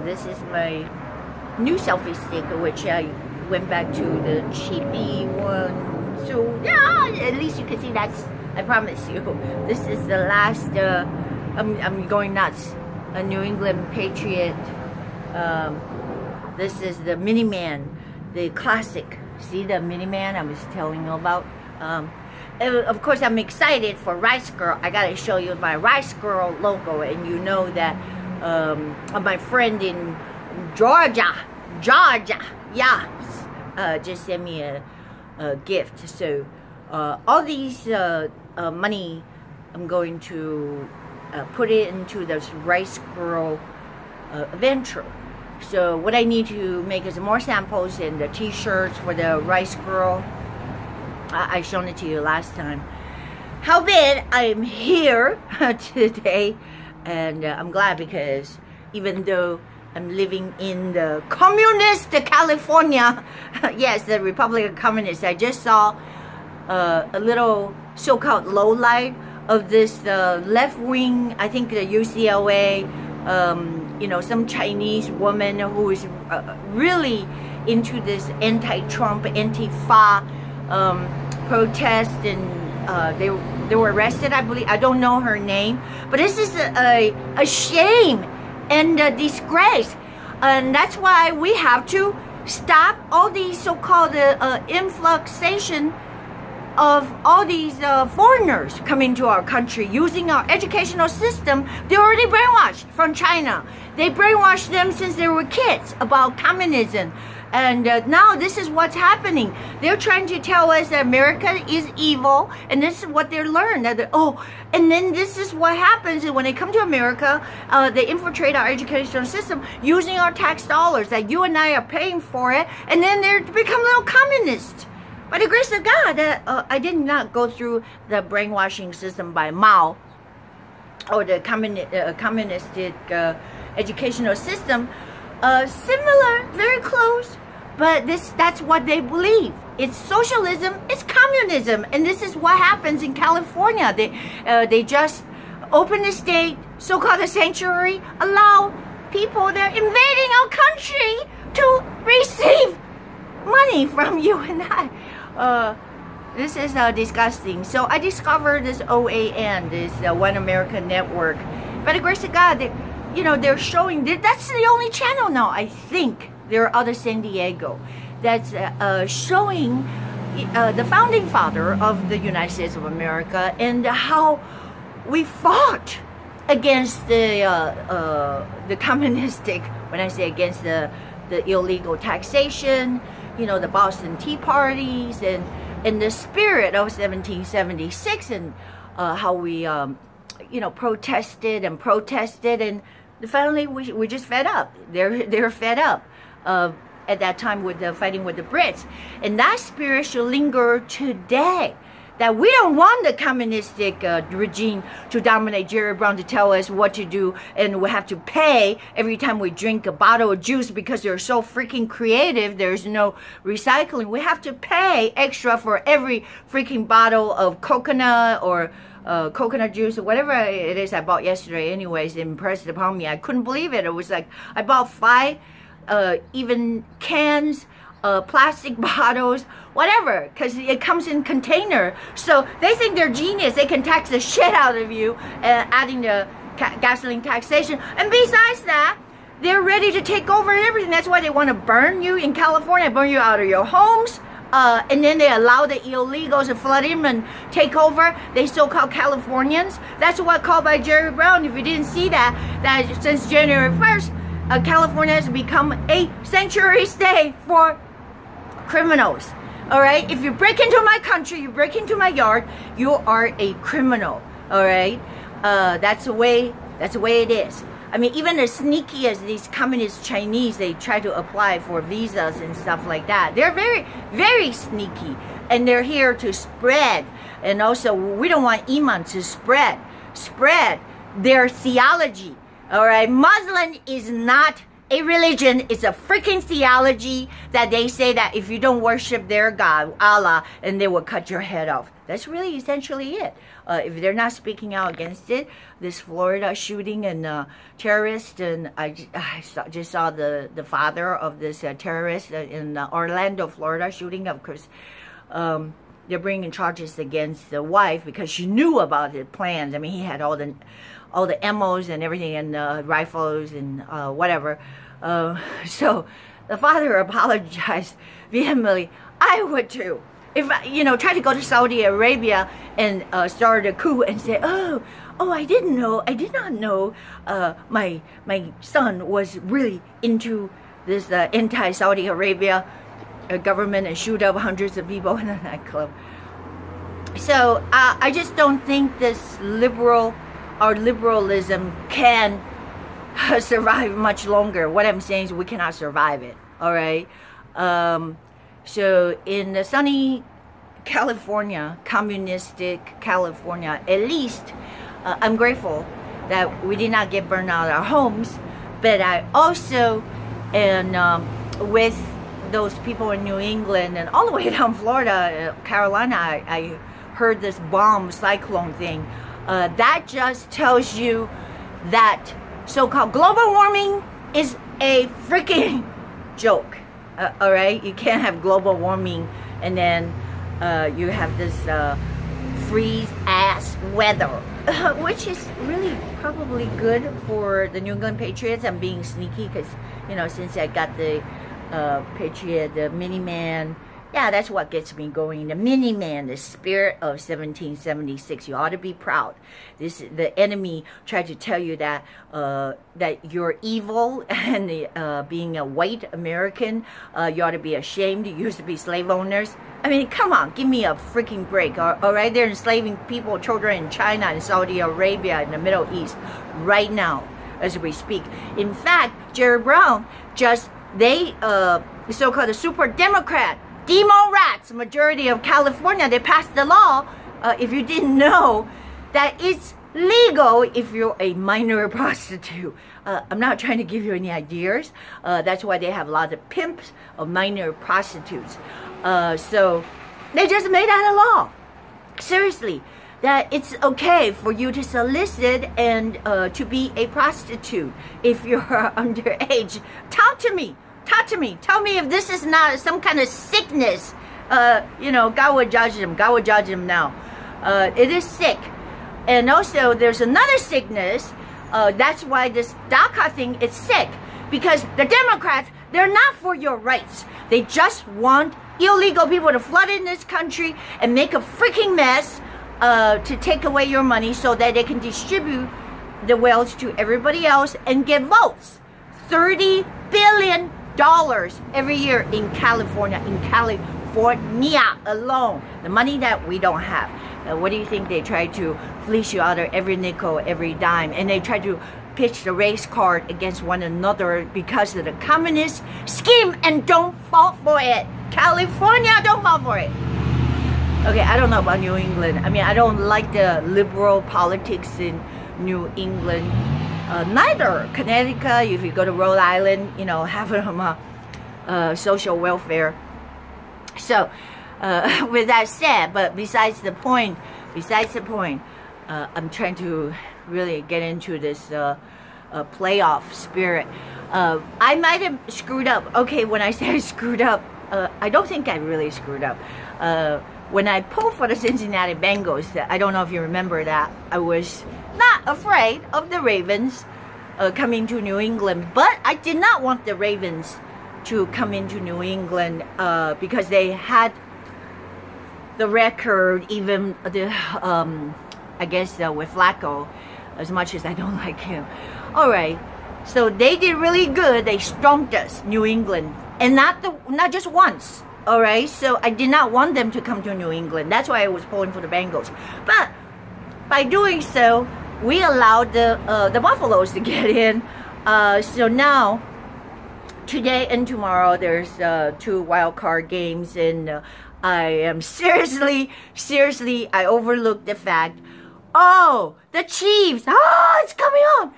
This is my new selfie stick, which I went back to the cheapy one. So yeah, at least you can see that's, I promise you, this is the last, I'm going nuts, a New England Patriot. This is the Miniman, the classic. See the Miniman I was telling you about? Of course, I'm excited for Rice Girl. I gotta show you my Rice Girl logo, and you know that my friend in Georgia, yeah, just sent me a gift. So all these money, I'm going to put it into this Rice Girl venture. So what I need to make is more samples and the t-shirts for the Rice Girl. I shown it to you last time. Howbeit, I'm here today, and I'm glad, because even though I'm living in the communist California, yes, the Republic of Communists, I just saw a little so-called lowlight of this left-wing, I think the UCLA, you know, some Chinese woman who is really into this anti-Trump, anti-Fa protest, and they were arrested, I believe. I don't know her name, but this is a shame and a disgrace, and that's why we have to stop all these so-called influxation of all these foreigners coming to our country using our educational system. They're already brainwashed from China. They brainwashed them since they were kids about communism. And now this is what's happening. They're trying to tell us that America is evil, and this is what they learned. That and then this is what happens when they come to America. They infiltrate our educational system using our tax dollars that you and I are paying for it, and then they become little communists. By the grace of God, I did not go through the brainwashing system by Mao or the communistic educational system. Similar, very close, but that's what they believe. It's socialism, it's communism, and this is what happens in California. They just open the state, so-called a sanctuary, allow people that are invading our country to receive money from you and I. This is disgusting. So I discovered this OAN, this One America Network. By the grace of God, you know, they're showing that's the only channel now, I think. There are other San Diego that's showing the founding father of the United States of America and how we fought against the communistic, when I say against the illegal taxation, you know, the Boston Tea Parties, and in the spirit of 1776, and how we you know, protested, and finally we're just fed up. They're fed up at that time with the fighting with the Brits, and that spirit should linger today. That we don't want the communistic regime to dominate Jerry Brown, to tell us what to do, and we have to pay every time we drink a bottle of juice because they're so freaking creative. There's no recycling. We have to pay extra for every freaking bottle of coconut or coconut juice or whatever it is I bought yesterday. Anyways, it impressed upon me. I couldn't believe it. It was like I bought 5 even cans, plastic bottles, whatever, because it comes in container. So they think they're genius. They can tax the shit out of you, adding the gasoline taxation. And besides that, they're ready to take over everything. That's why they want to burn you in California, burn you out of your homes. And then they allow the illegals to flood in and take over. They so-called Californians. That's what called by Jerry Brown. If you didn't see that since January 1st, California has become a sanctuary state for criminals. All right, if you break into my country, you break into my yard, you are a criminal. All right, that's the way it is. I mean, even as sneaky as these communist Chinese, they try to apply for visas and stuff like that. They're very, very sneaky, and they're here to spread. And also, we don't want Iman to spread their theology. All right, Muslim is not a religion. It's a freaking theology that they say that if you don't worship their God, Allah, and they will cut your head off. That's really essentially it. If they're not speaking out against it, this Florida shooting and terrorist, and I just saw the father of this terrorist in Orlando, Florida shooting. Of course, they're bringing charges against the wife because she knew about the plans. I mean, he had all the ammos and everything, and rifles and whatever. So the father apologized vehemently. I would too. If try to go to Saudi Arabia and start a coup and say, oh, I did not know my son was really into this anti-Saudi Arabia government and shoot up hundreds of people in a nightclub. So I just don't think this liberalism can survive much longer. What I'm saying is we cannot survive it. All right. So in the sunny California, communistic California, at least I'm grateful that we did not get burned out of our homes. But I also, and with those people in New England and all the way down Florida, Carolina, I heard this bomb cyclone thing. That just tells you that so-called global warming is a freaking joke. All right, you can't have global warming and then you have this freeze-ass weather, which is really probably good for the New England Patriots. I'm being sneaky because, since I got the Patriot, the mini-man, yeah, that's what gets me going. The mini-man, the spirit of 1776. You ought to be proud. The enemy tried to tell you that that you're evil, and being a white American, you ought to be ashamed. You used to be slave owners. I mean, come on, give me a freaking break. All right, they're enslaving people, children in China and Saudi Arabia in the Middle East right now as we speak. In fact, Jerry Brown they so-called the super Democrat, Demo rats, majority of California, they passed the law, if you didn't know, that it's legal if you're a minor prostitute. I'm not trying to give you any ideas. That's why they have a lot of pimps of minor prostitutes. So they just made that a law. Seriously, that it's okay for you to solicit and to be a prostitute if you're underage. Talk to me. Talk to me. Tell me if this is not some kind of sickness. God will judge them. God will judge them now. It is sick. And also, there's another sickness. That's why this DACA thing is sick. Because the Democrats, they're not for your rights. They just want illegal people to flood in this country and make a freaking mess to take away your money so that they can distribute the wealth to everybody else and get votes. $30 billion every year in California alone. The money that we don't have. What do you think? They try to fleece you out of every nickel, every dime, and they try to pitch the race card against one another because of the communist scheme, and don't fall for it. California, don't fall for it. Okay, I don't know about New England. I mean, I don't like the liberal politics in New England. Neither Connecticut, if you go to Rhode Island, have them social welfare. So, with that said, but besides the point, I'm trying to really get into this playoff spirit. I might have screwed up. Okay, when I say I screwed up, I don't think I really screwed up. When I pulled for the Cincinnati Bengals, I don't know if you remember that, I was not afraid of the Ravens coming to New England, but I did not want the Ravens to come into New England because they had the record, even the I guess with Flacco, as much as I don't like him. All right, so they did really good. They stomped us, New England, and not just once. All right, so I did not want them to come to New England. That's why I was pulling for the Bengals. But by doing so, we allowed the Buffaloes to get in. So now, today and tomorrow, there's 2 wild card games, and I am seriously, I overlooked the fact. Oh, the Chiefs! Oh, it's coming on.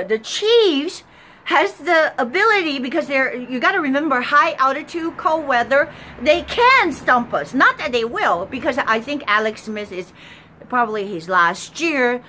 The Chiefs has the ability, because you got to remember, high altitude, cold weather, they can stump us. Not that they will, because I think Alex Smith is probably his last year.